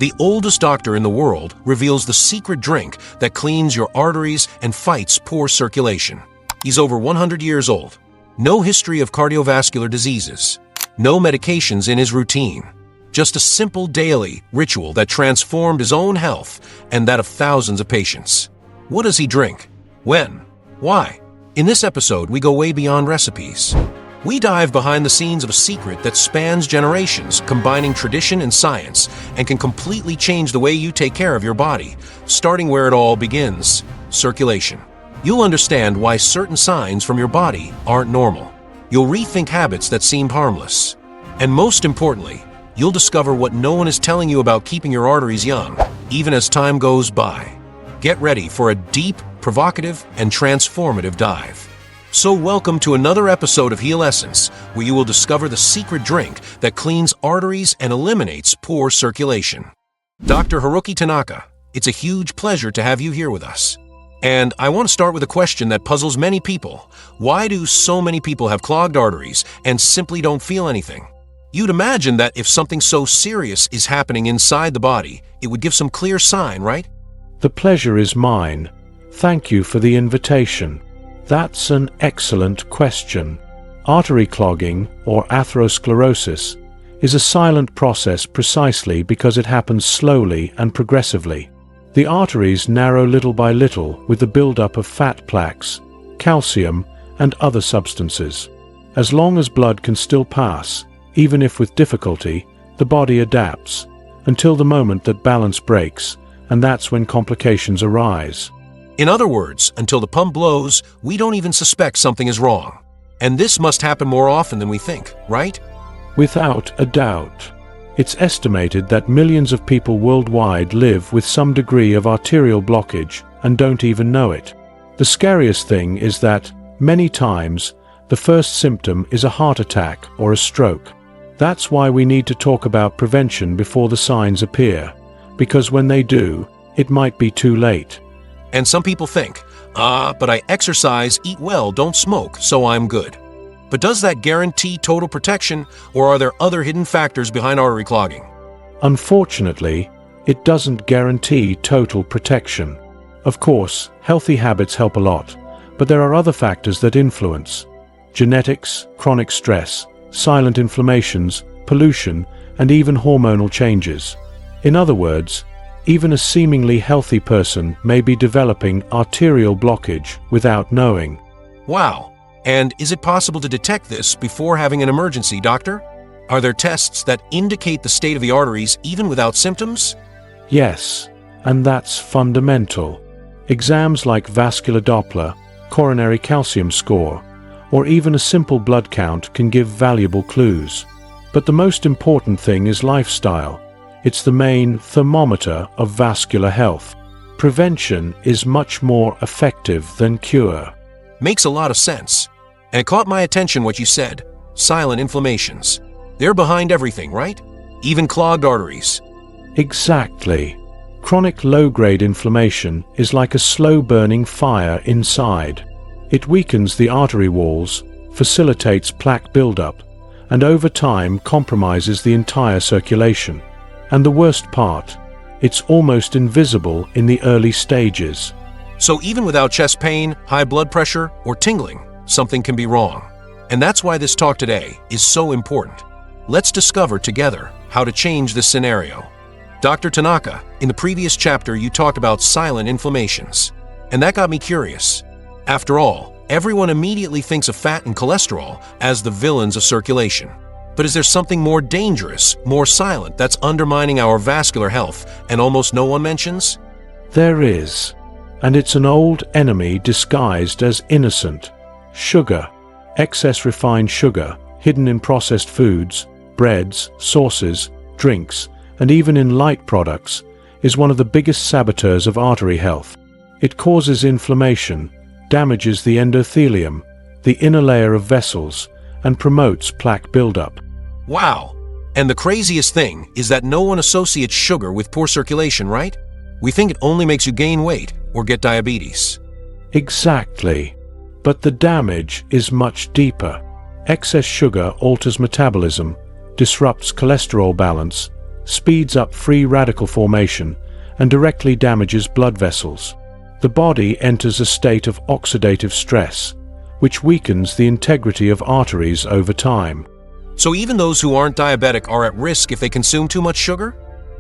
The oldest doctor in the world reveals the secret drink that cleans your arteries and fights poor circulation. He's over 100 years old. No history of cardiovascular diseases. No medications in his routine. Just a simple daily ritual that transformed his own health and that of thousands of patients. What does he drink? When? Why? In this episode, we go way beyond recipes. We dive behind the scenes of a secret that spans generations, combining tradition and science, and can completely change the way you take care of your body, starting where it all begins: circulation. You'll understand why certain signs from your body aren't normal. You'll rethink habits that seemed harmless. And most importantly, you'll discover what no one is telling you about keeping your arteries young, even as time goes by. Get ready for a deep, provocative, and transformative dive. So welcome to another episode of 𝙘𝙤𝙤𝙀𝙀, where you will discover the secret drink that cleans arteries and eliminates poor circulation. Dr. Haruki Tanaka, it's a huge pleasure to have you here with us. And I want to start with a question that puzzles many people. Why do so many people have clogged arteries and simply don't feel anything? You'd imagine that if something so serious is happening inside the body, it would give some clear sign, right? The pleasure is mine. Thank you for the invitation. That's an excellent question. Artery clogging, or atherosclerosis, is a silent process precisely because it happens slowly and progressively. The arteries narrow little by little with the buildup of fat plaques, calcium, and other substances. As long as blood can still pass, even if with difficulty, the body adapts, until the moment that balance breaks, and that's when complications arise. In other words, until the pump blows, we don't even suspect something is wrong. And this must happen more often than we think, right? Without a doubt. It's estimated that millions of people worldwide live with some degree of arterial blockage and don't even know it. The scariest thing is that, many times, the first symptom is a heart attack or a stroke. That's why we need to talk about prevention before the signs appear, because when they do, it might be too late. And some people think, but I exercise, eat well, don't smoke, so I'm good. But does that guarantee total protection, or are there other hidden factors behind artery clogging? Unfortunately, it doesn't guarantee total protection. Of course, healthy habits help a lot, but there are other factors that influence: genetics, chronic stress, silent inflammations, pollution, and even hormonal changes. In other words, even a seemingly healthy person may be developing arterial blockage without knowing. Wow! And is it possible to detect this before having an emergency, doctor? Are there tests that indicate the state of the arteries even without symptoms? Yes, and that's fundamental. Exams like vascular Doppler, coronary calcium score, or even a simple blood count can give valuable clues. But the most important thing is lifestyle. It's the main thermometer of vascular health. Prevention is much more effective than cure. Makes a lot of sense. And it caught my attention what you said. Silent inflammations. They're behind everything, right? Even clogged arteries. Exactly. Chronic low-grade inflammation is like a slow-burning fire inside. It weakens the artery walls, facilitates plaque buildup, and over time compromises the entire circulation. And the worst part, it's almost invisible in the early stages. So even without chest pain, high blood pressure, or tingling, something can be wrong. And that's why this talk today is so important. Let's discover together how to change this scenario. Dr. Tanaka, in the previous chapter you talked about silent inflammations. And that got me curious. After all, everyone immediately thinks of fat and cholesterol as the villains of circulation. But is there something more dangerous, more silent, that's undermining our vascular health and almost no one mentions? There is. And it's an old enemy disguised as innocent. Sugar. Excess refined sugar, hidden in processed foods, breads, sauces, drinks, and even in light products, is one of the biggest saboteurs of artery health. It causes inflammation, damages the endothelium, the inner layer of vessels, and promotes plaque buildup. Wow! And the craziest thing is that no one associates sugar with poor circulation, right? We think it only makes you gain weight or get diabetes. Exactly. But the damage is much deeper. Excess sugar alters metabolism, disrupts cholesterol balance, speeds up free radical formation, and directly damages blood vessels. The body enters a state of oxidative stress, which weakens the integrity of arteries over time. So even those who aren't diabetic are at risk if they consume too much sugar?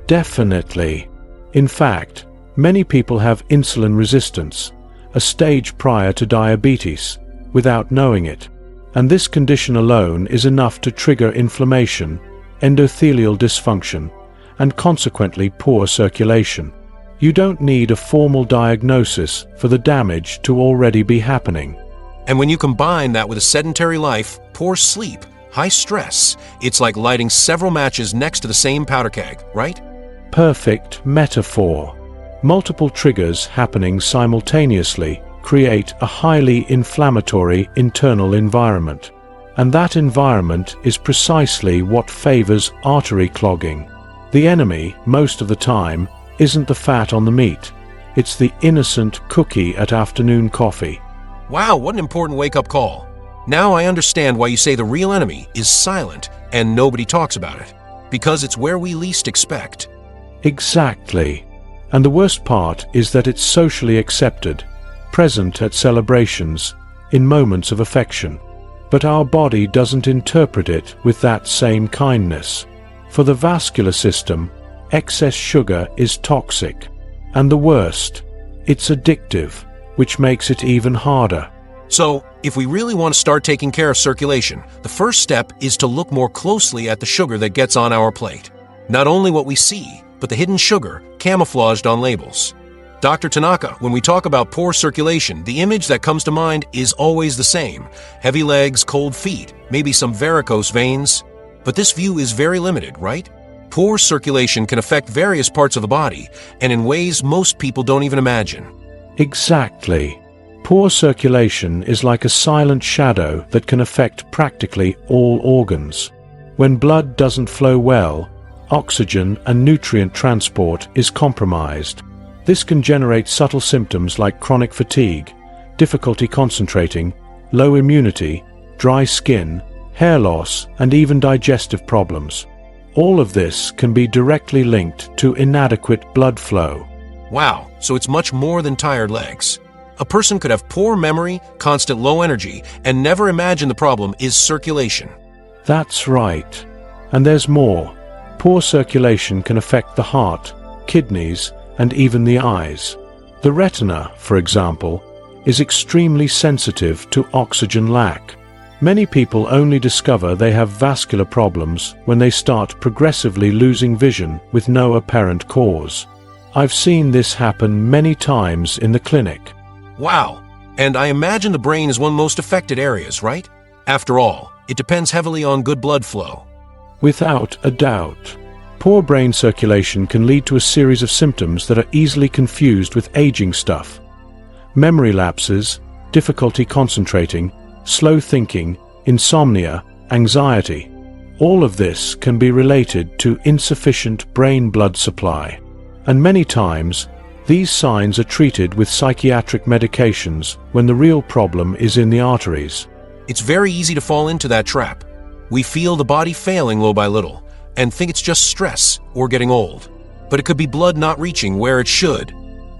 Definitely. In fact, many people have insulin resistance, a stage prior to diabetes, without knowing it. And this condition alone is enough to trigger inflammation, endothelial dysfunction, and consequently poor circulation. You don't need a formal diagnosis for the damage to already be happening. And when you combine that with a sedentary life, poor sleep, high stress, it's like lighting several matches next to the same powder keg, right? Perfect metaphor. Multiple triggers happening simultaneously create a highly inflammatory internal environment. And that environment is precisely what favors artery clogging. The enemy, most of the time, isn't the fat on the meat. It's the innocent cookie at afternoon coffee. Wow, what an important wake-up call. Now I understand why you say the real enemy is silent and nobody talks about it. Because it's where we least expect. Exactly. And the worst part is that it's socially accepted, present at celebrations, in moments of affection. But our body doesn't interpret it with that same kindness. For the vascular system, excess sugar is toxic. And the worst, it's addictive, which makes it even harder. So, if we really want to start taking care of circulation, the first step is to look more closely at the sugar that gets on our plate. Not only what we see, but the hidden sugar camouflaged on labels. Dr. Tanaka, when we talk about poor circulation, the image that comes to mind is always the same. Heavy legs, cold feet, maybe some varicose veins. But this view is very limited, right? Poor circulation can affect various parts of the body, and in ways most people don't even imagine. Exactly. Poor circulation is like a silent shadow that can affect practically all organs. When blood doesn't flow well, oxygen and nutrient transport is compromised. This can generate subtle symptoms like chronic fatigue, difficulty concentrating, low immunity, dry skin, hair loss, and even digestive problems. All of this can be directly linked to inadequate blood flow. Wow, so it's much more than tired legs. A person could have poor memory, constant low energy, and never imagine the problem is circulation. That's right. And there's more. Poor circulation can affect the heart, kidneys, and even the eyes. The retina, for example, is extremely sensitive to oxygen lack. Many people only discover they have vascular problems when they start progressively losing vision with no apparent cause. I've seen this happen many times in the clinic. Wow, and I imagine the brain is one of the most affected areas, right? After all, it depends heavily on good blood flow. Without a doubt. Poor brain circulation can lead to a series of symptoms that are easily confused with aging stuff. Memory lapses, difficulty concentrating, slow thinking, insomnia, anxiety. All of this can be related to insufficient brain blood supply. And many times, these signs are treated with psychiatric medications when the real problem is in the arteries. It's very easy to fall into that trap. We feel the body failing little by little and think it's just stress or getting old. But it could be blood not reaching where it should.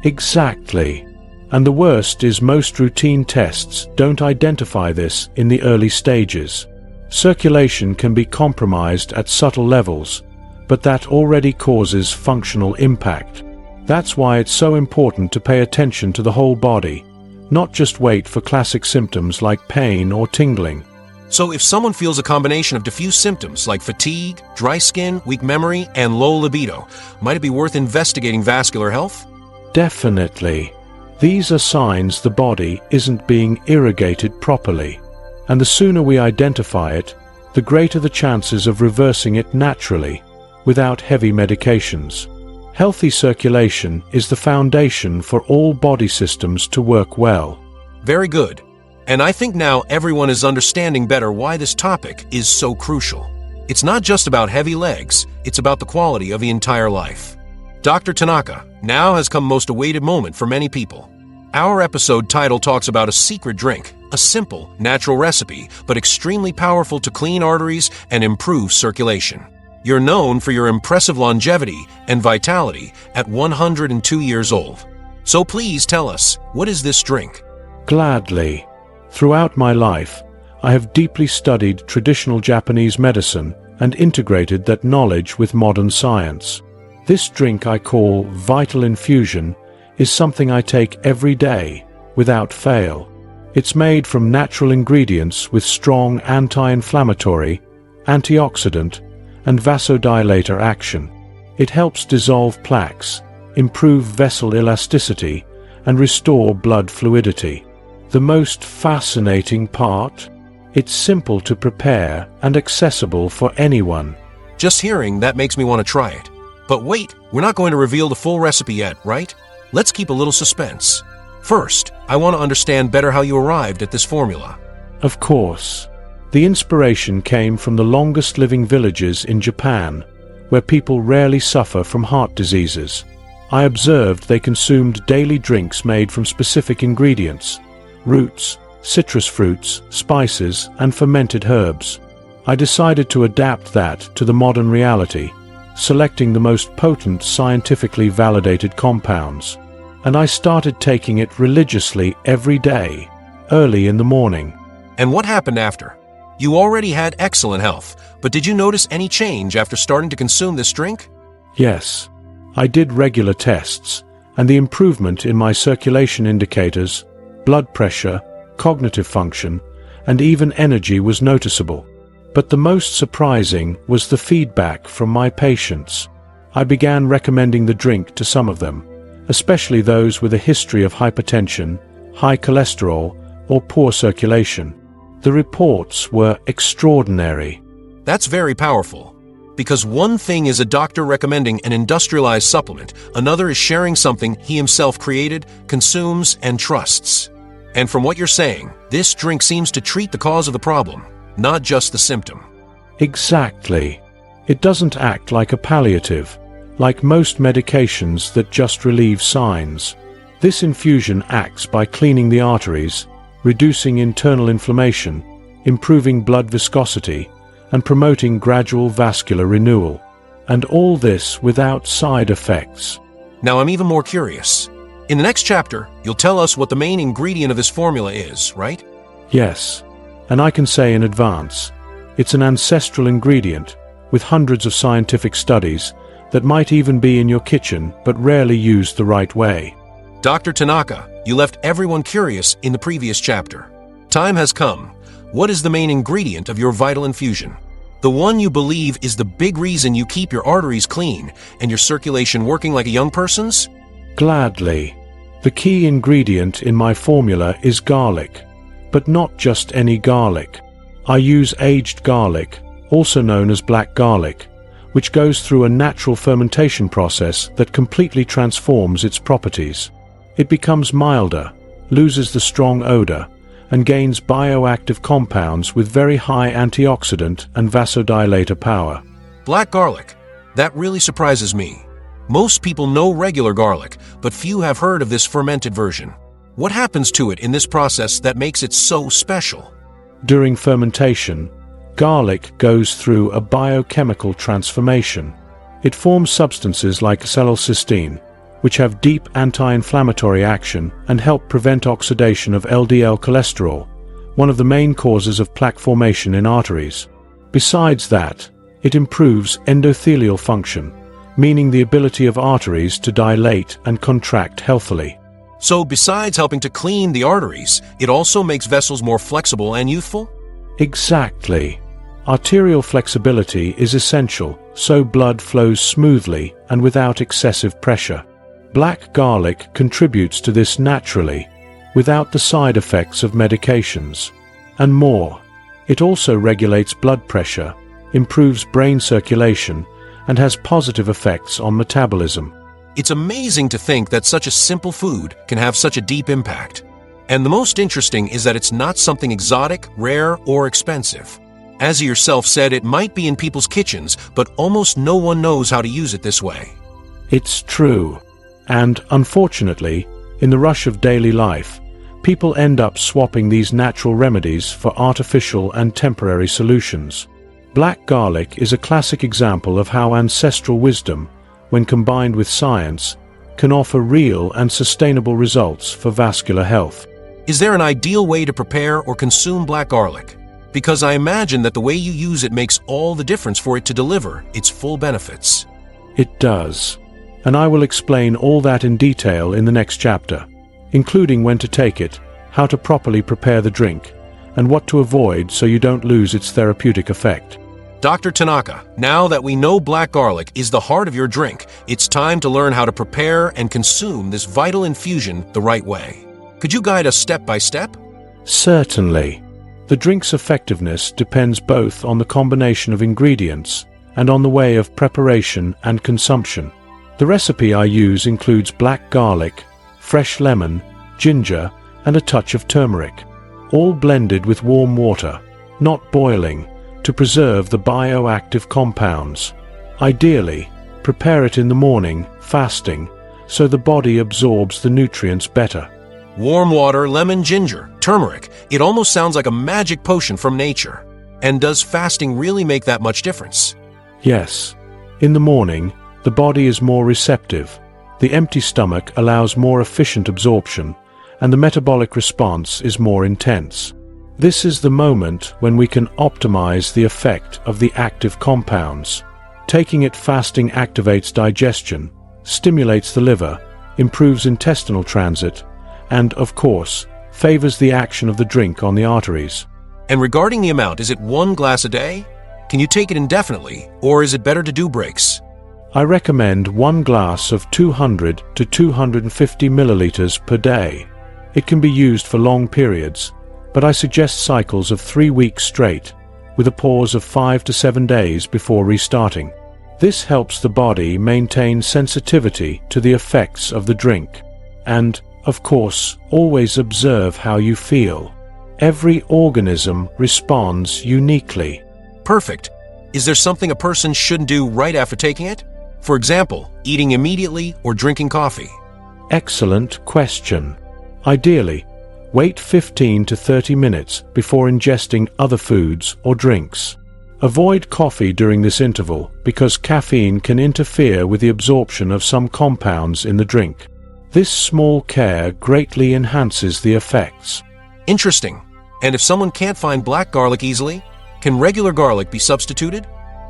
Exactly. And the worst is most routine tests don't identify this in the early stages. Circulation can be compromised at subtle levels, but that already causes functional impact. That's why it's so important to pay attention to the whole body, not just wait for classic symptoms like pain or tingling. So if someone feels a combination of diffuse symptoms like fatigue, dry skin, weak memory, and low libido, might it be worth investigating vascular health? Definitely. These are signs the body isn't being irrigated properly. And the sooner we identify it, the greater the chances of reversing it naturally, without heavy medications. Healthy circulation is the foundation for all body systems to work well. Very good. And I think now everyone is understanding better why this topic is so crucial. It's not just about heavy legs, it's about the quality of the entire life. Dr. Tanaka, now has come most awaited moment for many people. Our episode title talks about a secret drink, a simple, natural recipe, but extremely powerful to clean arteries and improve circulation. You're known for your impressive longevity and vitality at 102 years old. So please tell us, what is this drink? Gladly. Throughout my life, I have deeply studied traditional Japanese medicine and integrated that knowledge with modern science. This drink I call Vital Infusion is something I take every day, without fail. It's made from natural ingredients with strong anti-inflammatory, antioxidant, and vasodilator action. It helps dissolve plaques, improve vessel elasticity, and restore blood fluidity. The most fascinating part? It's simple to prepare and accessible for anyone. Just hearing that makes me want to try it. But wait, we're not going to reveal the full recipe yet, right? Let's keep a little suspense. First, I want to understand better how you arrived at this formula. Of course. The inspiration came from the longest living villages in Japan, where people rarely suffer from heart diseases. I observed they consumed daily drinks made from specific ingredients: roots, citrus fruits, spices, and fermented herbs. I decided to adapt that to the modern reality, selecting the most potent scientifically validated compounds. And I started taking it religiously every day, early in the morning. And what happened after? You already had excellent health, but did you notice any change after starting to consume this drink? Yes, I did regular tests, and the improvement in my circulation indicators, blood pressure, cognitive function, and even energy was noticeable. But the most surprising was the feedback from my patients. I began recommending the drink to some of them, especially those with a history of hypertension, high cholesterol, or poor circulation. The reports were extraordinary. That's very powerful. Because one thing is a doctor recommending an industrialized supplement, another is sharing something he himself created, consumes, and trusts. And from what you're saying, this drink seems to treat the cause of the problem, not just the symptom. Exactly. It doesn't act like a palliative, like most medications that just relieve signs. This infusion acts by cleaning the arteries, reducing internal inflammation, improving blood viscosity, and promoting gradual vascular renewal. And all this without side effects. Now I'm even more curious. In the next chapter, you'll tell us what the main ingredient of this formula is, right? Yes, and I can say in advance, it's an ancestral ingredient with hundreds of scientific studies that might even be in your kitchen but rarely used the right way. Dr. Tanaka, you left everyone curious in the previous chapter. Time has come. What is the main ingredient of your vital infusion? The one you believe is the big reason you keep your arteries clean and your circulation working like a young person's? Gladly. The key ingredient in my formula is garlic, but not just any garlic. I use aged garlic, also known as black garlic, which goes through a natural fermentation process that completely transforms its properties. It becomes milder, loses the strong odor, and gains bioactive compounds with very high antioxidant and vasodilator power. Black garlic. That really surprises me. Most people know regular garlic, but few have heard of this fermented version. What happens to it in this process that makes it so special? During fermentation, garlic goes through a biochemical transformation. It forms substances like acetylcysteine, which have deep anti-inflammatory action and help prevent oxidation of LDL cholesterol, one of the main causes of plaque formation in arteries. Besides that, it improves endothelial function, meaning the ability of arteries to dilate and contract healthily. So besides helping to clean the arteries, it also makes vessels more flexible and youthful? Exactly. Arterial flexibility is essential, so blood flows smoothly and without excessive pressure. Black garlic contributes to this naturally, without the side effects of medications. And more, it also regulates blood pressure, improves brain circulation, and has positive effects on metabolism. It's amazing to think that such a simple food can have such a deep impact. And the most interesting is that it's not something exotic, rare, or expensive. As you yourself said, it might be in people's kitchens, but almost no one knows how to use it this way. It's true. And, unfortunately, in the rush of daily life, people end up swapping these natural remedies for artificial and temporary solutions. Black garlic is a classic example of how ancestral wisdom, when combined with science, can offer real and sustainable results for vascular health. Is there an ideal way to prepare or consume black garlic? Because I imagine that the way you use it makes all the difference for it to deliver its full benefits. It does. And I will explain all that in detail in the next chapter, including when to take it, how to properly prepare the drink, and what to avoid so you don't lose its therapeutic effect. Dr. Tanaka, now that we know black garlic is the heart of your drink, it's time to learn how to prepare and consume this vital infusion the right way. Could you guide us step by step? Certainly. The drink's effectiveness depends both on the combination of ingredients and on the way of preparation and consumption. The recipe I use includes black garlic, fresh lemon, ginger, and a touch of turmeric, all blended with warm water, not boiling, to preserve the bioactive compounds. Ideally, prepare it in the morning, fasting, so the body absorbs the nutrients better. Warm water, lemon, ginger, turmeric. It almost sounds like a magic potion from nature. And does fasting really make that much difference? Yes. In the morning, the body is more receptive. The empty stomach allows more efficient absorption, and the metabolic response is more intense. This is the moment when we can optimize the effect of the active compounds. Taking it fasting activates digestion, stimulates the liver, improves intestinal transit, and, of course, favors the action of the drink on the arteries. And regarding the amount, is it 1 glass a day? Can you take it indefinitely, or is it better to do breaks? I recommend 1 glass of 200 to 250 milliliters per day. It can be used for long periods, but I suggest cycles of 3 weeks straight, with a pause of 5 to 7 days before restarting. This helps the body maintain sensitivity to the effects of the drink. And, of course, always observe how you feel. Every organism responds uniquely. Perfect. Is there something a person shouldn't do right after taking it? For example, eating immediately or drinking coffee? Excellent question. Ideally, wait 15 to 30 minutes before ingesting other foods or drinks. Avoid coffee during this interval because caffeine can interfere with the absorption of some compounds in the drink. This small care greatly enhances the effects. Interesting. And if someone can't find black garlic easily, can regular garlic be substituted?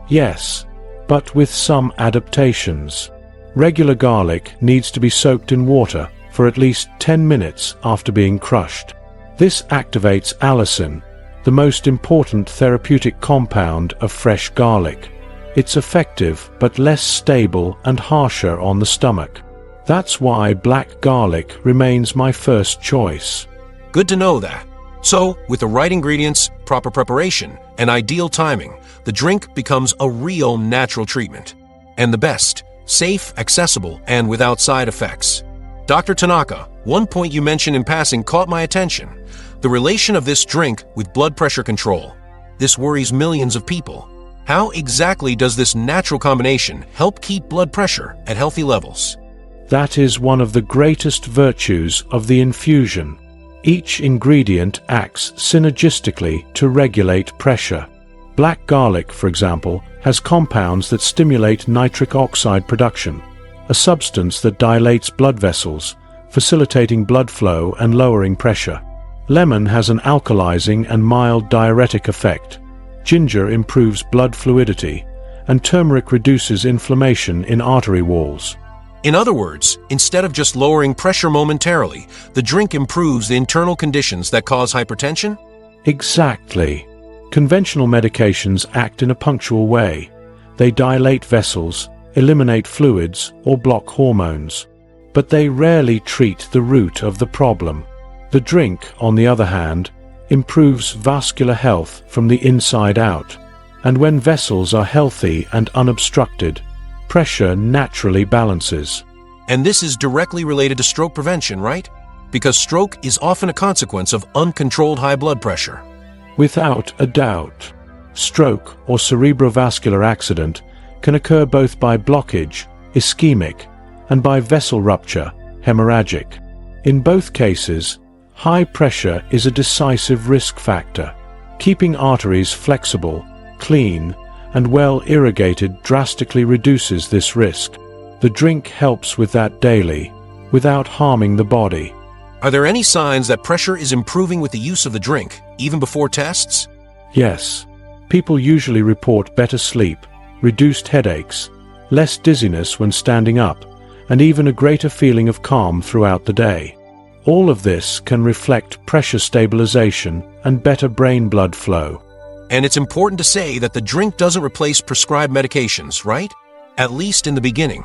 Yes, but with some adaptations. Regular garlic needs to be soaked in water for at least 10 minutes after being crushed. This activates allicin, the most important therapeutic compound of fresh garlic. It's effective but less stable and harsher on the stomach. That's why black garlic remains my first choice. Good to know that. So, with the right ingredients, proper preparation, and ideal timing, the drink becomes a real natural treatment. And the best, safe, accessible, and without side effects. Dr. Tanaka, one point you mentioned in passing caught my attention. The relation of this drink with blood pressure control. This worries millions of people. How exactly does this natural combination help keep blood pressure at healthy levels? That is one of the greatest virtues of the infusion. Each ingredient acts synergistically to regulate pressure. Black garlic, for example, has compounds that stimulate nitric oxide production, a substance that dilates blood vessels, facilitating blood flow and lowering pressure. Lemon has an alkalizing and mild diuretic effect. Ginger improves blood fluidity, and turmeric reduces inflammation in artery walls. In other words, instead of just lowering pressure momentarily, the drink improves the internal conditions that cause hypertension? Exactly. Conventional medications act in a punctual way. They dilate vessels, eliminate fluids, or block hormones. But they rarely treat the root of the problem. The drink, on the other hand, improves vascular health from the inside out. And when vessels are healthy and unobstructed, pressure naturally balances. And this is directly related to stroke prevention, right? Because stroke is often a consequence of uncontrolled high blood pressure. Without a doubt. Stroke or cerebrovascular accident can occur both by blockage, ischemic, and by vessel rupture, hemorrhagic. In both cases, high pressure is a decisive risk factor. Keeping arteries flexible, clean, and well irrigated drastically reduces this risk. The drink helps with that daily, without harming the body. Are there any signs that pressure is improving with the use of the drink, even before tests? Yes. People usually report better sleep, reduced headaches, less dizziness when standing up, and even a greater feeling of calm throughout the day. All of this can reflect pressure stabilization and better brain blood flow. And it's important to say that the drink doesn't replace prescribed medications, right? At least in the beginning.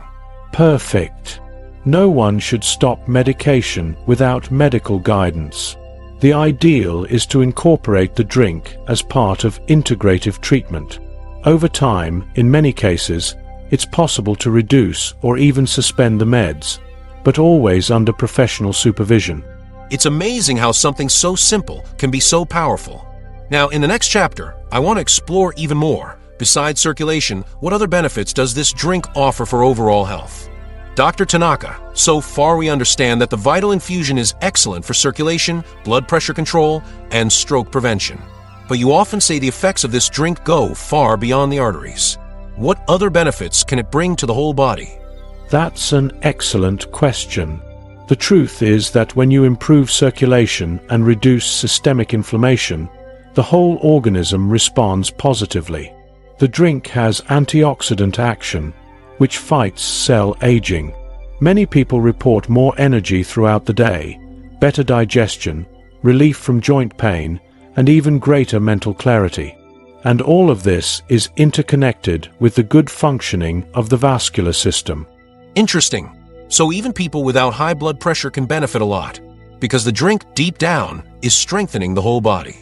Perfect. No one should stop medication without medical guidance. The ideal is to incorporate the drink as part of integrative treatment. Over time, in many cases, it's possible to reduce or even suspend the meds, but always under professional supervision. It's amazing how something so simple can be so powerful. Now, in the next chapter, I want to explore even more. Besides circulation, what other benefits does this drink offer for overall health? Dr. Tanaka, so far we understand that the Vital Infusion is excellent for circulation, blood pressure control, and stroke prevention. But you often say the effects of this drink go far beyond the arteries. What other benefits can it bring to the whole body? That's an excellent question. The truth is that when you improve circulation and reduce systemic inflammation, the whole organism responds positively. The drink has antioxidant action, which fights cell aging. Many people report more energy throughout the day, better digestion, relief from joint pain, and even greater mental clarity. And all of this is interconnected with the good functioning of the vascular system. Interesting. So even people without high blood pressure can benefit a lot, because the drink deep down is strengthening the whole body.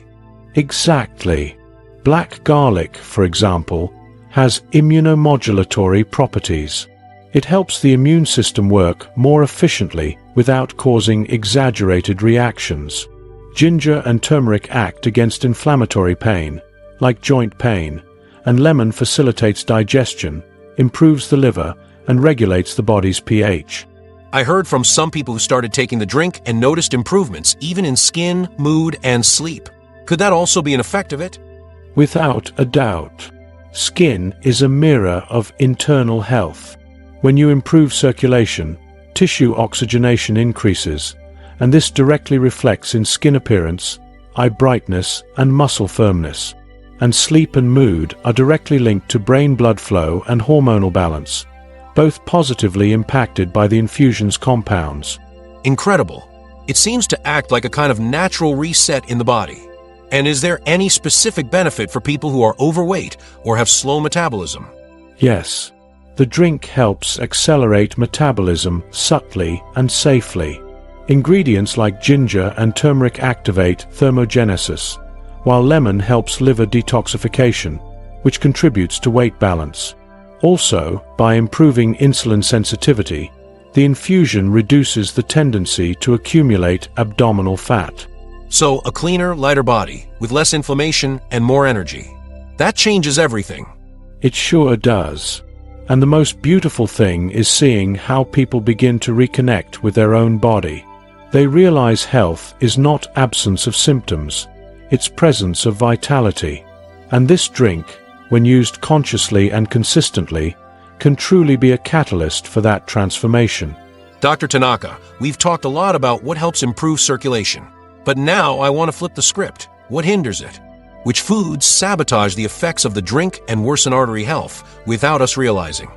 Exactly. Black garlic, for example, has immunomodulatory properties. It helps the immune system work more efficiently without causing exaggerated reactions. Ginger and turmeric act against inflammatory pain, like joint pain, and lemon facilitates digestion, improves the liver, and regulates the body's pH. I heard from some people who started taking the drink and noticed improvements even in skin, mood, and sleep. Could that also be an effect of it? Without a doubt. Skin is a mirror of internal health. When you improve circulation, tissue oxygenation increases, and this directly reflects in skin appearance, eye brightness, and muscle firmness. And sleep and mood are directly linked to brain blood flow and hormonal balance, both positively impacted by the infusion's compounds. Incredible. It seems to act like a kind of natural reset in the body. And is there any specific benefit for people who are overweight or have slow metabolism? Yes. The drink helps accelerate metabolism subtly and safely. Ingredients like ginger and turmeric activate thermogenesis, while lemon helps liver detoxification, which contributes to weight balance. Also, by improving insulin sensitivity, the infusion reduces the tendency to accumulate abdominal fat. So, a cleaner, lighter body, with less inflammation and more energy. That changes everything. It sure does. And the most beautiful thing is seeing how people begin to reconnect with their own body. They realize health is not absence of symptoms, it's presence of vitality. And this drink, when used consciously and consistently, can truly be a catalyst for that transformation. Dr. Tanaka, we've talked a lot about what helps improve circulation. But now I want to flip the script. What hinders it? Which foods sabotage the effects of the drink and worsen artery health without us realizing?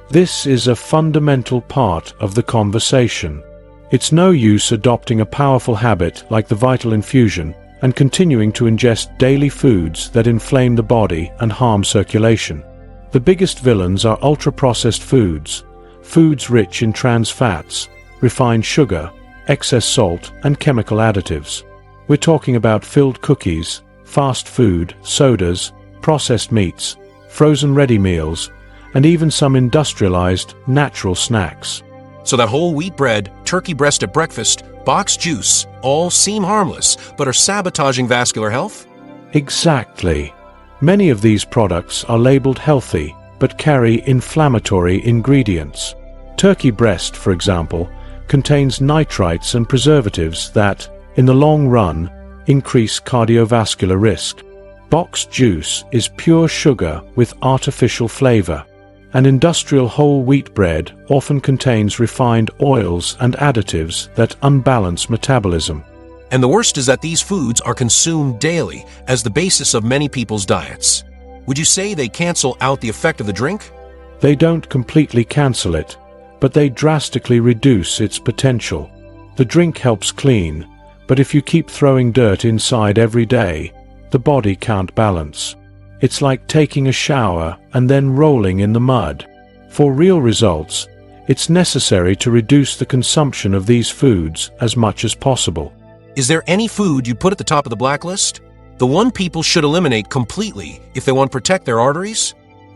This is a fundamental part of the conversation. It's no use adopting a powerful habit like the Vital Infusion and continuing to ingest daily foods that inflame the body and harm circulation. The biggest villains are ultra-processed foods, foods rich in trans fats, refined sugar, excess salt, and chemical additives. We're talking about filled cookies, fast food, sodas, processed meats, frozen ready meals, and even some industrialized, natural snacks. So that whole wheat bread, turkey breast at breakfast, boxed juice, all seem harmless, but are sabotaging vascular health? Exactly. Many of these products are labeled healthy, but carry inflammatory ingredients. Turkey breast, for example, contains nitrites and preservatives that, in the long run, increase cardiovascular risk. Boxed juice is pure sugar with artificial flavor, and industrial whole wheat bread often contains refined oils and additives that unbalance metabolism. And the worst is that these foods are consumed daily as the basis of many people's diets. Would you say they cancel out the effect of the drink? They don't completely cancel it, but they drastically reduce its potential. The drink helps clean, but if you keep throwing dirt inside every day, the body can't balance. It's like taking a shower and then rolling in the mud. For real results, it's necessary to reduce the consumption of these foods as much as possible. Is there any food you put at the top of the blacklist? The one people should eliminate completely if they want to protect their arteries?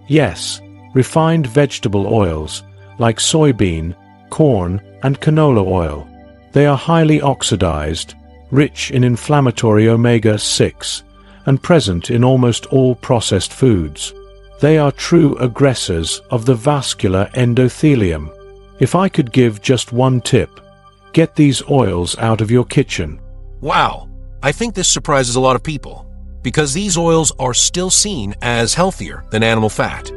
Yes, refined vegetable oils like soybean, corn, and canola oil. They are highly oxidized, rich in inflammatory omega-6, and present in almost all processed foods. They are true aggressors of the vascular endothelium. If I could give just one tip, get these oils out of your kitchen. Wow, I think this surprises a lot of people, because these oils are still seen as healthier than animal fat.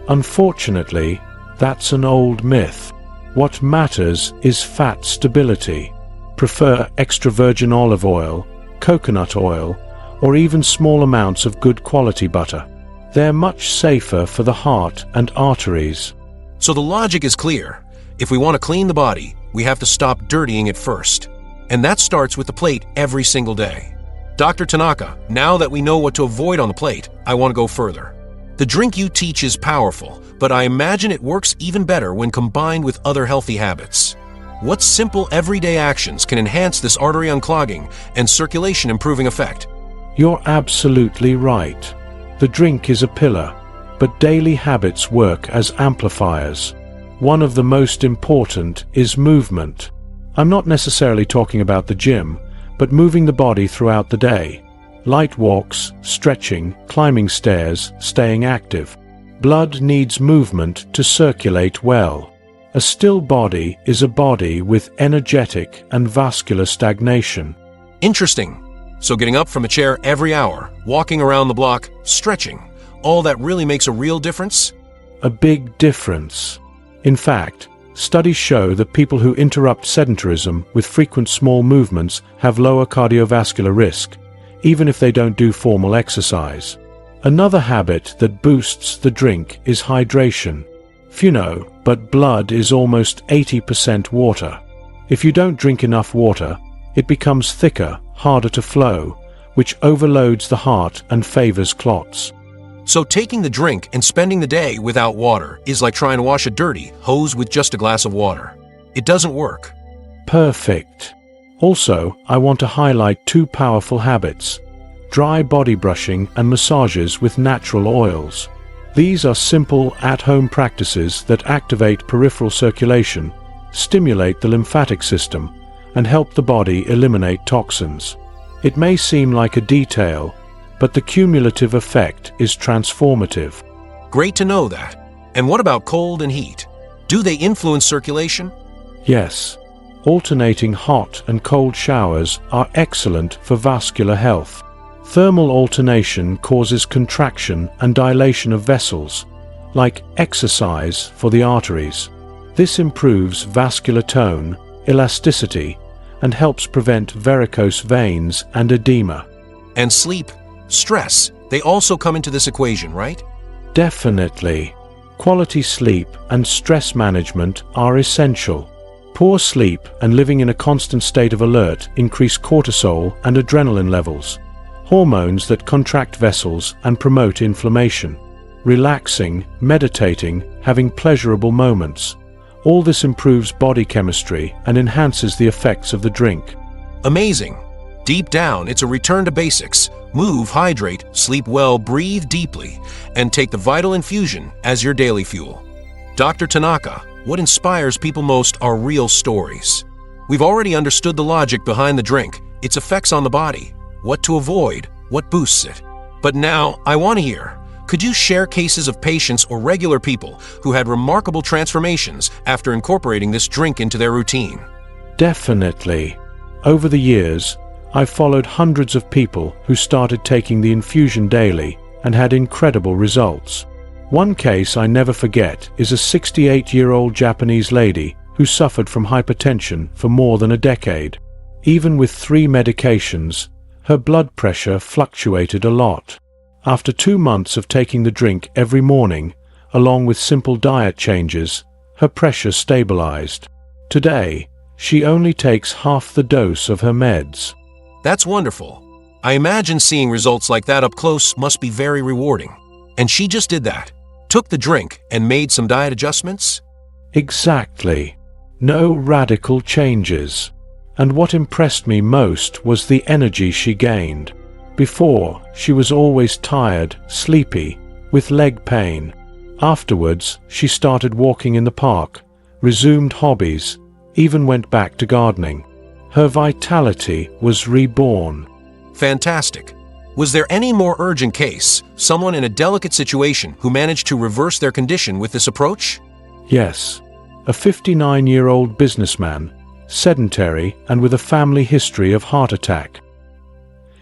Unfortunately, that's an old myth. What matters is fat stability. Prefer extra virgin olive oil, coconut oil, or even small amounts of good quality butter. They're much safer for the heart and arteries. So the logic is clear. If we want to clean the body, we have to stop dirtying it first. And that starts with the plate every single day. Dr. Tanaka, now that we know what to avoid on the plate, I want to go further. The drink you teach is powerful, but I imagine it works even better when combined with other healthy habits. What simple everyday actions can enhance this artery unclogging and circulation improving effect? You're absolutely right. The drink is a pillar, but daily habits work as amplifiers. One of the most important is movement. I'm not necessarily talking about the gym, but moving the body throughout the day. Light walks, stretching, climbing stairs, staying active. Blood needs movement to circulate well. A still body is a body with energetic and vascular stagnation. Interesting. So getting up from a chair every hour, walking around the block, stretching, all that really makes a real difference? A big difference. In fact, studies show that people who interrupt sedentarism with frequent small movements have lower cardiovascular risk, even if they don't do formal exercise. Another habit that boosts the drink is hydration. Few know, but blood is almost 80% water. If you don't drink enough water, it becomes thicker, harder to flow, which overloads the heart and favors clots. So taking the drink and spending the day without water is like trying to wash a dirty hose with just a glass of water. It doesn't work. Perfect. Also, I want to highlight two powerful habits: dry body brushing and massages with natural oils. These are simple, at-home practices that activate peripheral circulation, stimulate the lymphatic system, and help the body eliminate toxins. It may seem like a detail, but the cumulative effect is transformative. Great to know that. And what about cold and heat? Do they influence circulation? Yes, alternating hot and cold showers are excellent for vascular health. Thermal alternation causes contraction and dilation of vessels, like exercise for the arteries. This improves vascular tone, elasticity, and helps prevent varicose veins and edema. And sleep, stress, they also come into this equation, right? Definitely. Quality sleep and stress management are essential. Poor sleep and living in a constant state of alert increase cortisol and adrenaline levels, hormones that contract vessels and promote inflammation. Relaxing, meditating, having pleasurable moments. All this improves body chemistry and enhances the effects of the drink. Amazing. Deep down, it's a return to basics. Move, hydrate, sleep well, breathe deeply, and take the vital infusion as your daily fuel. Dr. Tanaka, what inspires people most are real stories. We've already understood the logic behind the drink, its effects on the body, what to avoid, what boosts it. But now, I want to hear, could you share cases of patients or regular people who had remarkable transformations after incorporating this drink into their routine? Definitely. Over the years, I've followed hundreds of people who started taking the infusion daily and had incredible results. One case I never forget is a 68-year-old Japanese lady who suffered from hypertension for more than a decade. Even with 3 medications, her blood pressure fluctuated a lot. After 2 months of taking the drink every morning, along with simple diet changes, her pressure stabilized. Today, she only takes half the dose of her meds. That's wonderful. I imagine seeing results like that up close must be very rewarding. And she just did that. Took the drink and made some diet adjustments? Exactly. No radical changes. And what impressed me most was the energy she gained. Before, she was always tired, sleepy, with leg pain. Afterwards, she started walking in the park, resumed hobbies, even went back to gardening. Her vitality was reborn. Fantastic. Was there any more urgent case, someone in a delicate situation who managed to reverse their condition with this approach? Yes. A 59-year-old businessman, sedentary and with a family history of heart attack.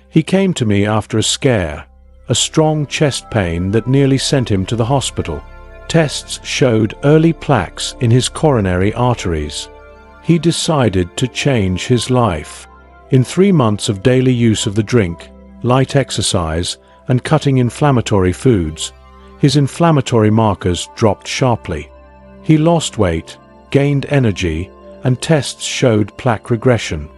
He came to me after a scare, a strong chest pain that nearly sent him to the hospital. Tests showed early plaques in his coronary arteries. He decided to change his life. In 3 months of daily use of the drink, light exercise, and cutting inflammatory foods, his inflammatory markers dropped sharply. He lost weight, gained energy, and tests showed plaque regression.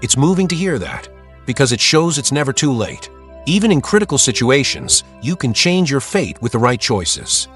It's moving to hear that, because it shows it's never too late. Even in critical situations, you can change your fate with the right choices.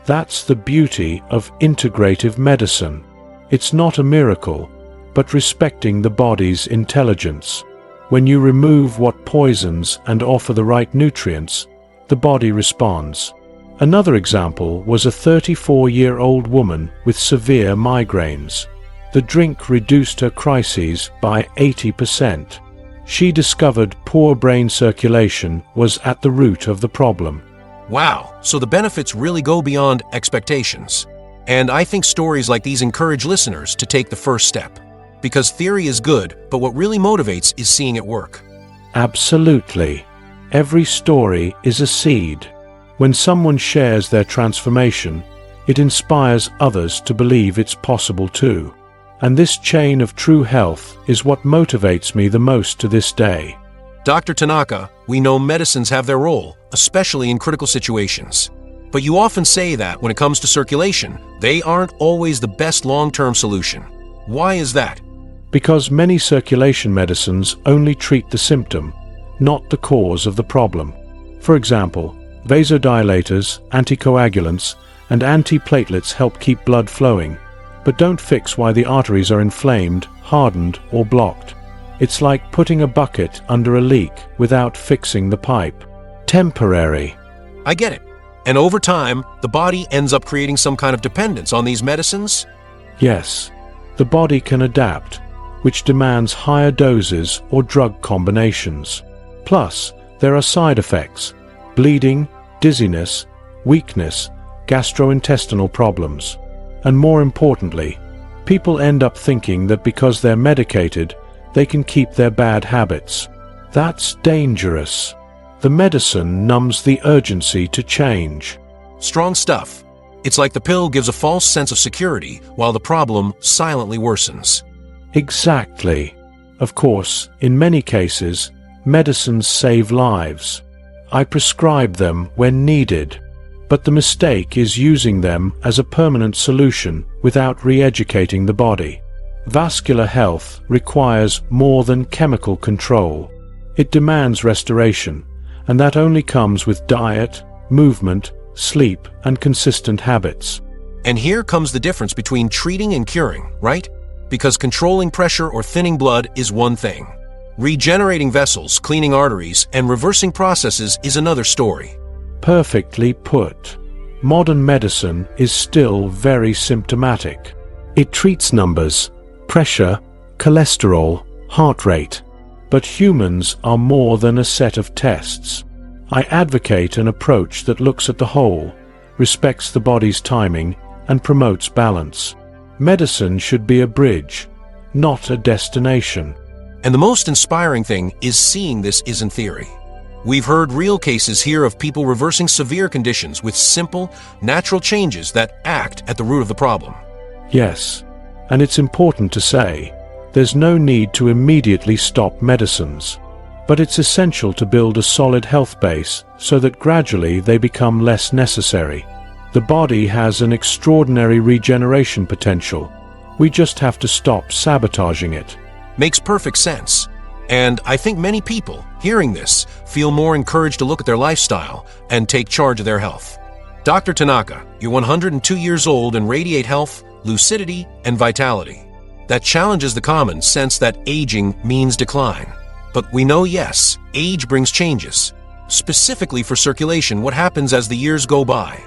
That's the beauty of integrative medicine. It's not a miracle, but respecting the body's intelligence. When you remove what poisons and offer the right nutrients, the body responds. Another example was a 34-year-old woman with severe migraines. The drink reduced her crises by 80%. She discovered poor brain circulation was at the root of the problem. Wow, so the benefits really go beyond expectations. And I think stories like these encourage listeners to take the first step. Because theory is good, but what really motivates is seeing it work. Absolutely. Every story is a seed. When someone shares their transformation, it inspires others to believe it's possible too. And this chain of true health is what motivates me the most to this day. Dr. Tanaka, we know medicines have their role, especially in critical situations. But you often say that when it comes to circulation, they aren't always the best long-term solution. Why is that? Because many circulation medicines only treat the symptom, not the cause of the problem. For example, vasodilators, anticoagulants, and antiplatelets help keep blood flowing, but don't fix why the arteries are inflamed, hardened, or blocked. It's like putting a bucket under a leak without fixing the pipe. Temporary. I get it. And over time, the body ends up creating some kind of dependence on these medicines? Yes, the body can adapt, which demands higher doses or drug combinations. Plus, there are side effects: bleeding, dizziness, weakness, gastrointestinal problems. And more importantly, people end up thinking that because they're medicated, they can keep their bad habits. That's dangerous. The medicine numbs the urgency to change. Strong stuff. It's like the pill gives a false sense of security while the problem silently worsens. Exactly. Of course, in many cases, medicines save lives. I prescribe them when needed. But the mistake is using them as a permanent solution without re-educating the body. Vascular health requires more than chemical control. It demands restoration, and that only comes with diet, movement, sleep, and consistent habits. And here comes the difference between treating and curing, right? Because controlling pressure or thinning blood is one thing. Regenerating vessels, cleaning arteries, and reversing processes is another story. Perfectly put. Modern medicine is still very symptomatic. It treats numbers, pressure, cholesterol, heart rate. But humans are more than a set of tests. I advocate an approach that looks at the whole, respects the body's timing, and promotes balance. Medicine should be a bridge, not a destination. And the most inspiring thing is seeing this isn't theory. We've heard real cases here of people reversing severe conditions with simple, natural changes that act at the root of the problem. Yes, and it's important to say, there's no need to immediately stop medicines. But it's essential to build a solid health base so that gradually they become less necessary. The body has an extraordinary regeneration potential. We just have to stop sabotaging it. Makes perfect sense. And I think many people, hearing this, feel more encouraged to look at their lifestyle and take charge of their health. Dr. Tanaka, you're 102 years old and radiate health, lucidity, and vitality. That challenges the common sense that aging means decline. But we know, yes, age brings changes. Specifically for circulation, what happens as the years go by?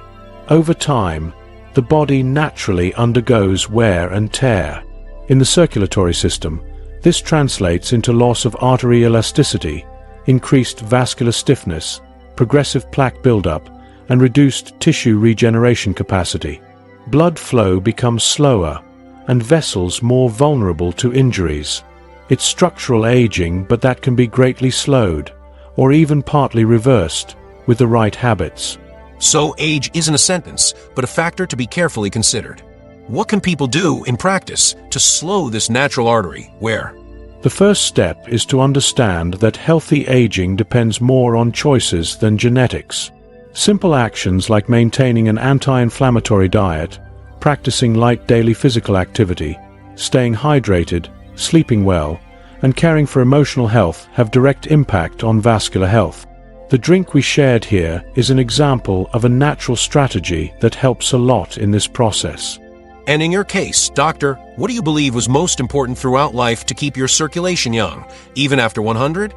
Over time, the body naturally undergoes wear and tear. In the circulatory system, this translates into loss of artery elasticity, increased vascular stiffness, progressive plaque buildup, and reduced tissue regeneration capacity. Blood flow becomes slower, and vessels more vulnerable to injuries. It's structural aging, but that can be greatly slowed, or even partly reversed, with the right habits. So age isn't a sentence, but a factor to be carefully considered. What can people do in practice to slow this natural artery wear? The first step is to understand that healthy aging depends more on choices than genetics. Simple actions like maintaining an anti-inflammatory diet, practicing light daily physical activity, staying hydrated, sleeping well, and caring for emotional health have direct impact on vascular health. The drink we shared here is an example of a natural strategy that helps a lot in this process. And in your case, doctor, what do you believe was most important throughout life to keep your circulation young, even after 100?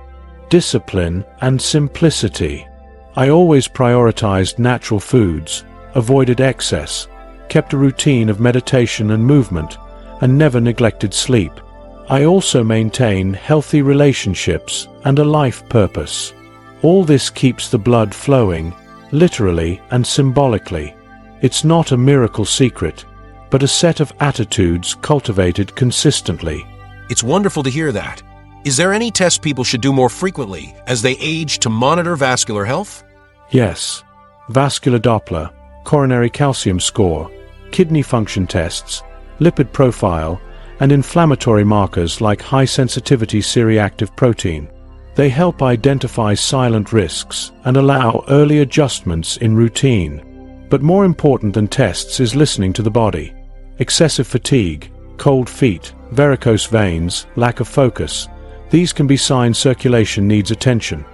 Discipline and simplicity. I always prioritized natural foods, avoided excess, kept a routine of meditation and movement, and never neglected sleep. I also maintain healthy relationships and a life purpose. All this keeps the blood flowing, literally and symbolically. It's not a miracle secret, but a set of attitudes cultivated consistently. It's wonderful to hear that. Is there any test people should do more frequently as they age to monitor vascular health? Yes. Vascular Doppler, coronary calcium score, kidney function tests, lipid profile, and inflammatory markers like high-sensitivity C-reactive protein. They help identify silent risks and allow early adjustments in routine. But more important than tests is listening to the body. Excessive fatigue, cold feet, varicose veins, lack of focus. These can be signs circulation needs attention.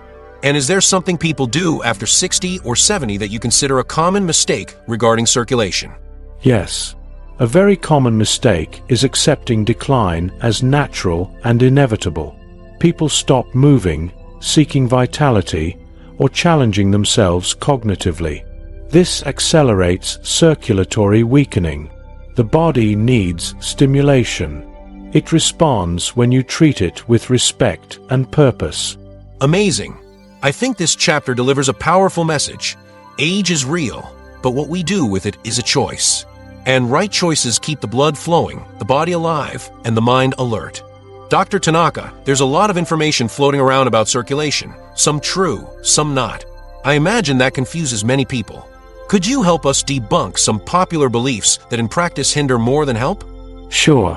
And is there something people do after 60 or 70 that you consider a common mistake regarding circulation? Yes. A very common mistake is accepting decline as natural and inevitable. People stop moving, seeking vitality, or challenging themselves cognitively. This accelerates circulatory weakening. The body needs stimulation. It responds when you treat it with respect and purpose. Amazing. I think this chapter delivers a powerful message. Age is real, but what we do with it is a choice. And right choices keep the blood flowing, the body alive, and the mind alert. Dr. Tanaka, there's a lot of information floating around about circulation, some true, some not. I imagine that confuses many people. Could you help us debunk some popular beliefs that in practice hinder more than help? Sure.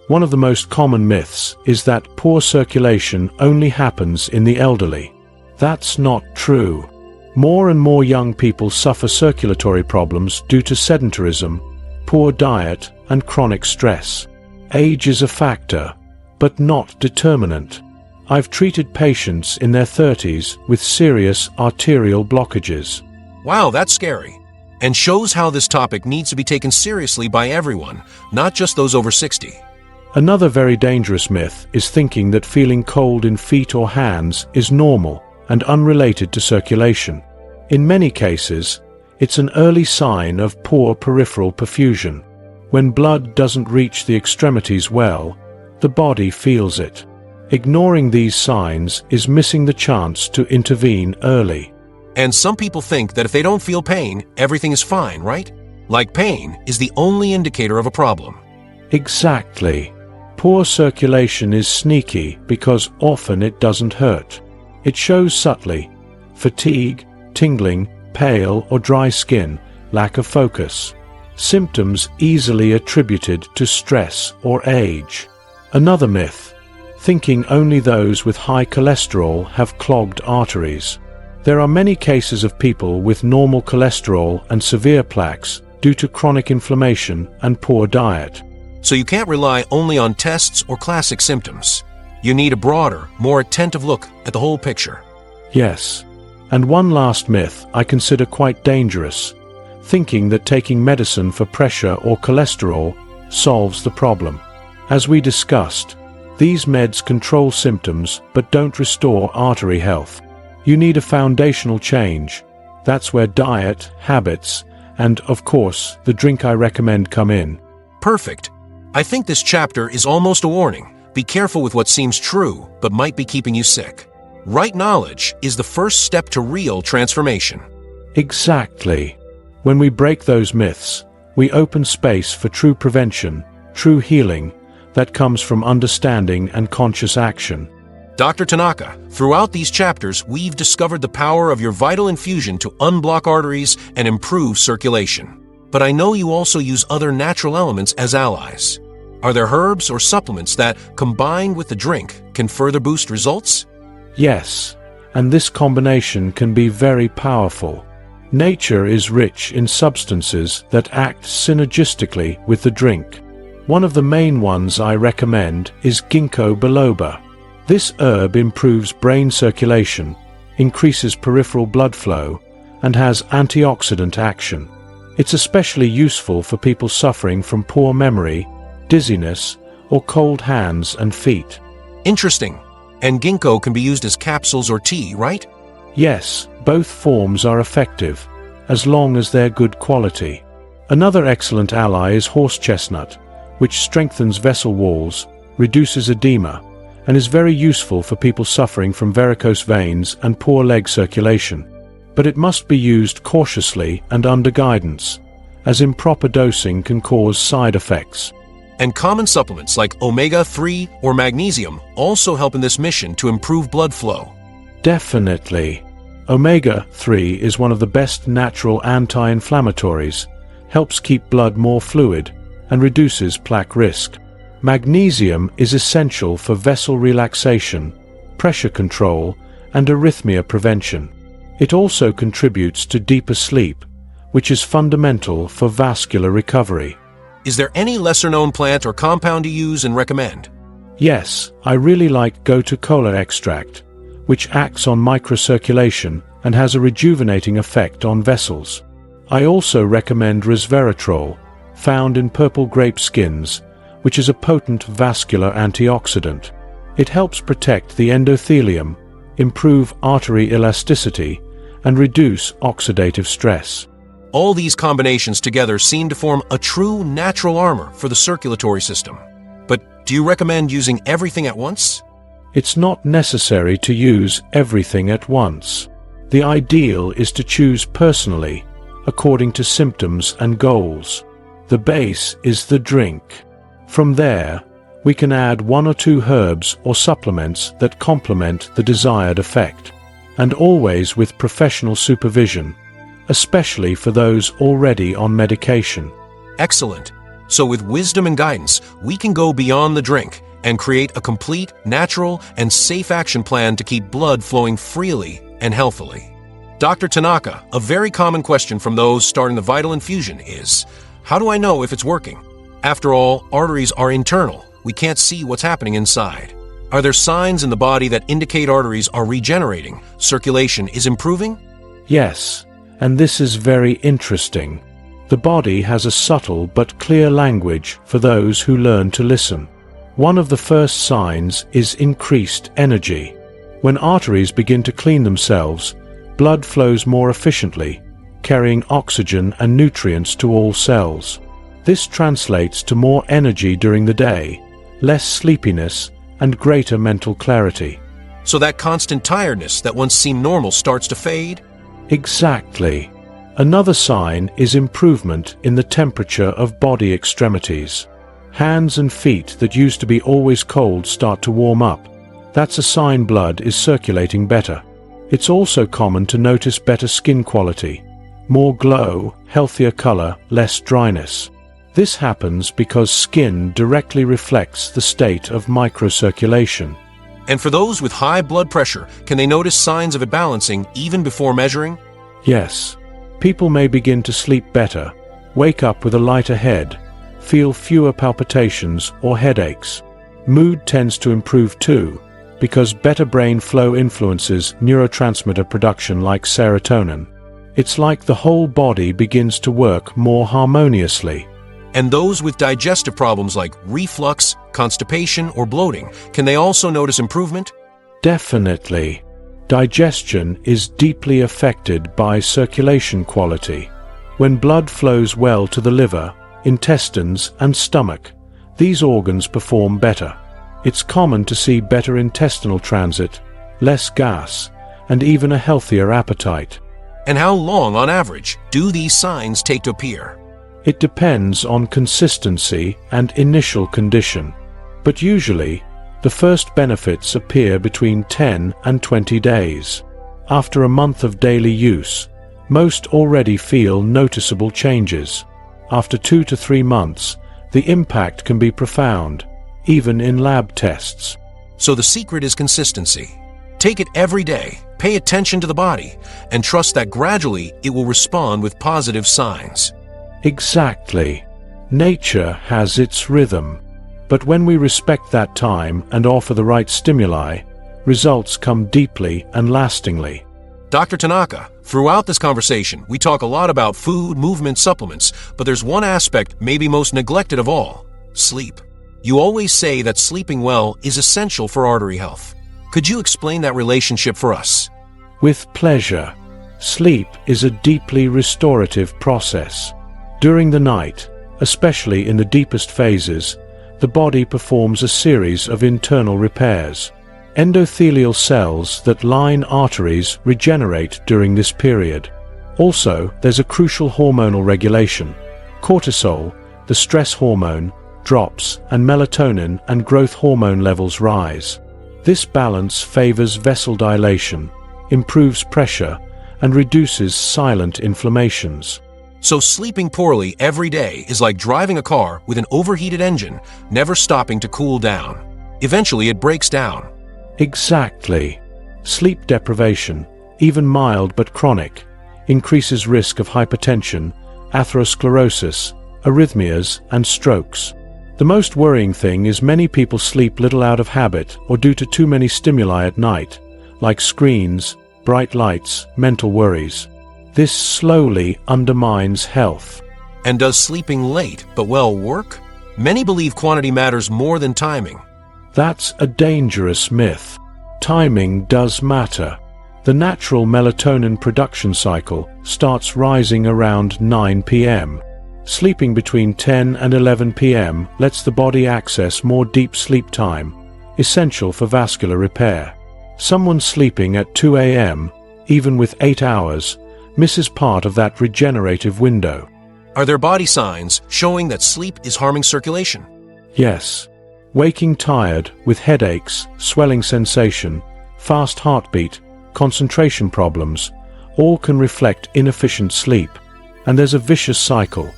One of the most common myths is that poor circulation only happens in the elderly. That's not true. More and more young people suffer circulatory problems due to sedentarism, poor diet, and chronic stress. Age is a factor, but not determinant. I've treated patients in their 30s with serious arterial blockages. Wow, that's scary. And shows how this topic needs to be taken seriously by everyone, not just those over 60. Another very dangerous myth is thinking that feeling cold in feet or hands is normal and unrelated to circulation. In many cases, it's an early sign of poor peripheral perfusion. When blood doesn't reach the extremities well, the body feels it. Ignoring these signs is missing the chance to intervene early. And some people think that if they don't feel pain, everything is fine, right? Like pain is the only indicator of a problem. Exactly. Poor circulation is sneaky because often it doesn't hurt. It shows subtly: fatigue, tingling, pale or dry skin, lack of focus. Symptoms easily attributed to stress or age. Another myth: thinking only those with high cholesterol have clogged arteries. There are many cases of people with normal cholesterol and severe plaques due to chronic inflammation and poor diet. So you can't rely only on tests or classic symptoms. You need a broader, more attentive look at the whole picture. Yes. And one last myth I consider quite dangerous: thinking that taking medicine for pressure or cholesterol solves the problem. As we discussed, these meds control symptoms but don't restore artery health. You need a foundational change. That's where diet, habits, and, of course, the drink I recommend come in. Perfect. I think this chapter is almost a warning. Be careful with what seems true but might be keeping you sick. Right knowledge is the first step to real transformation. Exactly. When we break those myths, we open space for true prevention, true healing, that comes from understanding and conscious action. Dr. Tanaka, throughout these chapters, we've discovered the power of your vital infusion to unblock arteries and improve circulation. But I know you also use other natural elements as allies. Are there herbs or supplements that, combined with the drink, can further boost results? Yes, and this combination can be very powerful. Nature is rich in substances that act synergistically with the drink. One of the main ones I recommend is ginkgo biloba. This herb improves brain circulation, increases peripheral blood flow, and has antioxidant action. It's especially useful for people suffering from poor memory, dizziness, or cold hands and feet. Interesting. And ginkgo can be used as capsules or tea, right? Yes, both forms are effective, as long as they're good quality. Another excellent ally is horse chestnut, which strengthens vessel walls, reduces edema, and is very useful for people suffering from varicose veins and poor leg circulation. But it must be used cautiously and under guidance, as improper dosing can cause side effects. And common supplements like omega-3 or magnesium also help in this mission to improve blood flow. Definitely. Omega-3 is one of the best natural anti-inflammatories, helps keep blood more fluid, and reduces plaque risk. Magnesium is essential for vessel relaxation, pressure control, and arrhythmia prevention. It also contributes to deeper sleep, which is fundamental for vascular recovery. Is there any lesser-known plant or compound you use and recommend? Yes, I really like 𝙤𝙤𝙤𝙯 extract, which acts on microcirculation and has a rejuvenating effect on vessels. I also recommend resveratrol, found in purple grape skins, which is a potent vascular antioxidant. It helps protect the endothelium, improve artery elasticity, and reduce oxidative stress. All these combinations together seem to form a true natural armor for the circulatory system. But do you recommend using everything at once? It's not necessary to use everything at once. The ideal is to choose personally, according to symptoms and goals. The base is the drink. From there, we can add 1 or 2 herbs or supplements that complement the desired effect, and always with professional supervision, especially for those already on medication. Excellent. So with wisdom and guidance, we can go beyond the drink and create a complete, natural, and safe action plan to keep blood flowing freely and healthily. Dr. Tanaka, a very common question from those starting the vital infusion is, how do I know if it's working? After all, arteries are internal. We can't see what's happening inside. Are there signs in the body that indicate arteries are regenerating, circulation is improving? Yes, and this is very interesting. The body has a subtle but clear language for those who learn to listen. One of the first signs is increased energy. When arteries begin to clean themselves, blood flows more efficiently, carrying oxygen and nutrients to all cells. This translates to more energy during the day, less sleepiness, and greater mental clarity. So that constant tiredness that once seemed normal starts to fade? Exactly. Another sign is improvement in the temperature of body extremities. Hands and feet that used to be always cold start to warm up. That's a sign blood is circulating better. It's also common to notice better skin quality, more glow, healthier color, less dryness. This happens because skin directly reflects the state of microcirculation. And for those with high blood pressure, can they notice signs of it balancing even before measuring? Yes. People may begin to sleep better, wake up with a lighter head, feel fewer palpitations or headaches. Mood tends to improve too, because better brain flow influences neurotransmitter production like serotonin. It's like the whole body begins to work more harmoniously. And those with digestive problems like reflux, constipation, or bloating, can they also notice improvement? Definitely. Digestion is deeply affected by circulation quality. When blood flows well to the liver, intestines, and stomach, these organs perform better. It's common to see better intestinal transit, less gas, and even a healthier appetite. And how long, on average, do these signs take to appear? It depends on consistency and initial condition, but usually, the first benefits appear between 10 and 20 days. After a month of daily use, most already feel noticeable changes. After 2 to 3 months, the impact can be profound, even in lab tests. So the secret is consistency. Take it every day, pay attention to the body, and trust that gradually it will respond with positive signs. Exactly. Nature has its rhythm. But when we respect that time and offer the right stimuli, results come deeply and lastingly. Dr. Tanaka, throughout this conversation, we talk a lot about food, movement, supplements, but there's one aspect maybe most neglected of all: sleep. You always say that sleeping well is essential for artery health. Could you explain that relationship for us? With pleasure. Sleep is a deeply restorative process. During the night, especially in the deepest phases, the body performs a series of internal repairs. Endothelial cells that line arteries regenerate during this period. Also, there's a crucial hormonal regulation. Cortisol, the stress hormone, drops, and melatonin and growth hormone levels rise. This balance favors vessel dilation, improves pressure, and reduces silent inflammations. So sleeping poorly every day is like driving a car with an overheated engine, never stopping to cool down. Eventually it breaks down. Exactly. Sleep deprivation, even mild but chronic, increases risk of hypertension, atherosclerosis, arrhythmias, and strokes. The most worrying thing is many people sleep little out of habit or due to too many stimuli at night, like screens, bright lights, mental worries. This slowly undermines health. And does sleeping late but well work? Many believe quantity matters more than timing. That's a dangerous myth. Timing does matter. The natural melatonin production cycle starts rising around 9 p.m. Sleeping between 10 and 11 p.m. lets the body access more deep sleep time, essential for vascular repair. Someone sleeping at 2 a.m., even with 8 hours, misses part of that regenerative window. Are there body signs showing that sleep is harming circulation? Yes. Waking tired with headaches, swelling sensation, fast heartbeat, concentration problems, all can reflect inefficient sleep. And there's a vicious cycle.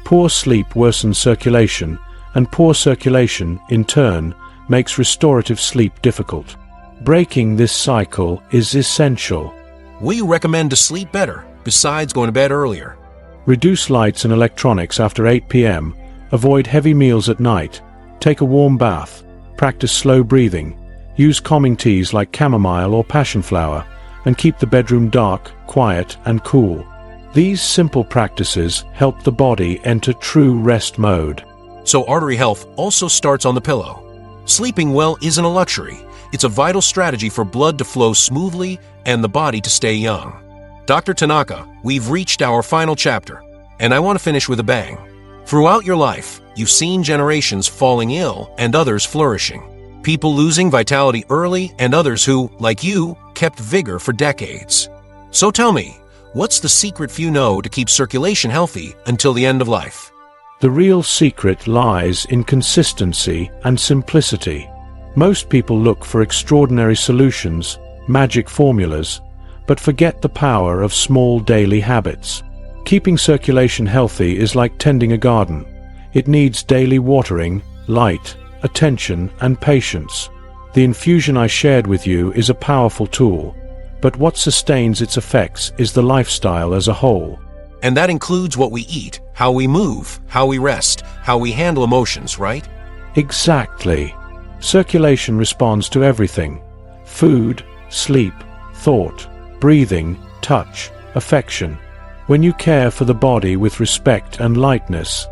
Poor sleep worsens circulation, and poor circulation, in turn, makes restorative sleep difficult. Breaking this cycle is essential. What do you recommend to sleep better, besides going to bed earlier? Reduce lights and electronics after 8 p.m., avoid heavy meals at night, take a warm bath, practice slow breathing, use calming teas like chamomile or passion flower, and keep the bedroom dark, quiet, and cool. These simple practices help the body enter true rest mode. So artery health also starts on the pillow. Sleeping well isn't a luxury. It's a vital strategy for blood to flow smoothly and the body to stay young. Dr. Tanaka, we've reached our final chapter, and I want to finish with a bang. Throughout your life, you've seen generations falling ill and others flourishing. People losing vitality early and others who, like you, kept vigor for decades. So tell me, what's the secret few know to keep circulation healthy until the end of life? The real secret lies in consistency and simplicity. Most people look for extraordinary solutions, magic formulas, but forget the power of small daily habits. Keeping circulation healthy is like tending a garden. It needs daily watering, light, attention, and patience. The infusion I shared with you is a powerful tool, but what sustains its effects is the lifestyle as a whole. And that includes what we eat, how we move, how we rest, how we handle emotions, right? Exactly. Circulation responds to everything: food, sleep, thought, breathing, touch, affection. When you care for the body with respect and lightness,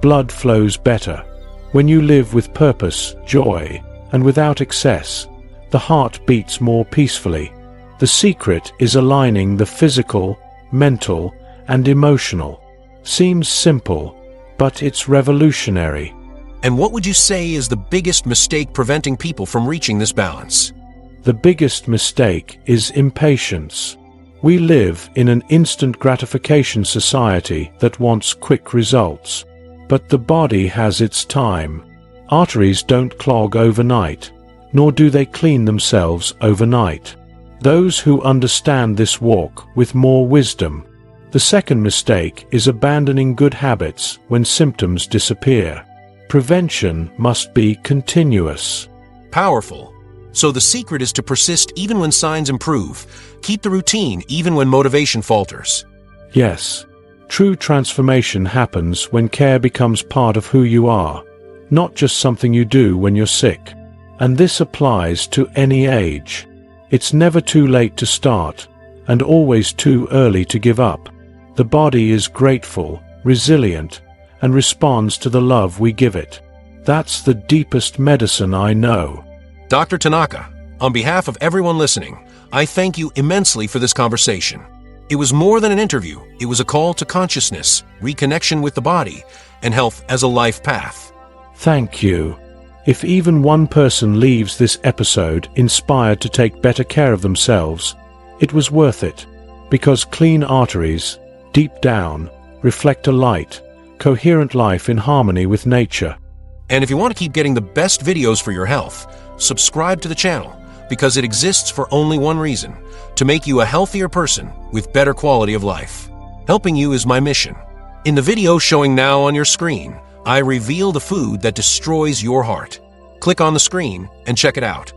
blood flows better. When you live with purpose, joy, and without excess, the heart beats more peacefully. The secret is aligning the physical, mental, and emotional. Seems simple, but it's revolutionary. And what would you say is the biggest mistake preventing people from reaching this balance? The biggest mistake is impatience. We live in an instant gratification society that wants quick results. But the body has its time. Arteries don't clog overnight, nor do they clean themselves overnight. Those who understand this walk with more wisdom. The second mistake is abandoning good habits when symptoms disappear. Prevention must be continuous. Powerful. So the secret is to persist even when signs improve. Keep the routine even when motivation falters. Yes. True transformation happens when care becomes part of who you are, not just something you do when you're sick. And this applies to any age. It's never too late to start, and always too early to give up. The body is grateful, resilient, and responds to the love we give it. That's the deepest medicine I know. Dr. Tanaka, on behalf of everyone listening, I thank you immensely for this conversation. It was more than an interview. It was a call to consciousness, reconnection with the body, and health as a life path. Thank you. If even one person leaves this episode inspired to take better care of themselves, it was worth it. Because clean arteries, deep down, reflect a light, coherent life in harmony with nature. And if you want to keep getting the best videos for your health, subscribe to the channel, because it exists for only one reason: to make you a healthier person with better quality of life. Helping you is my mission. In the video showing now on your screen, I reveal the food that destroys your heart. Click on the screen and check it out.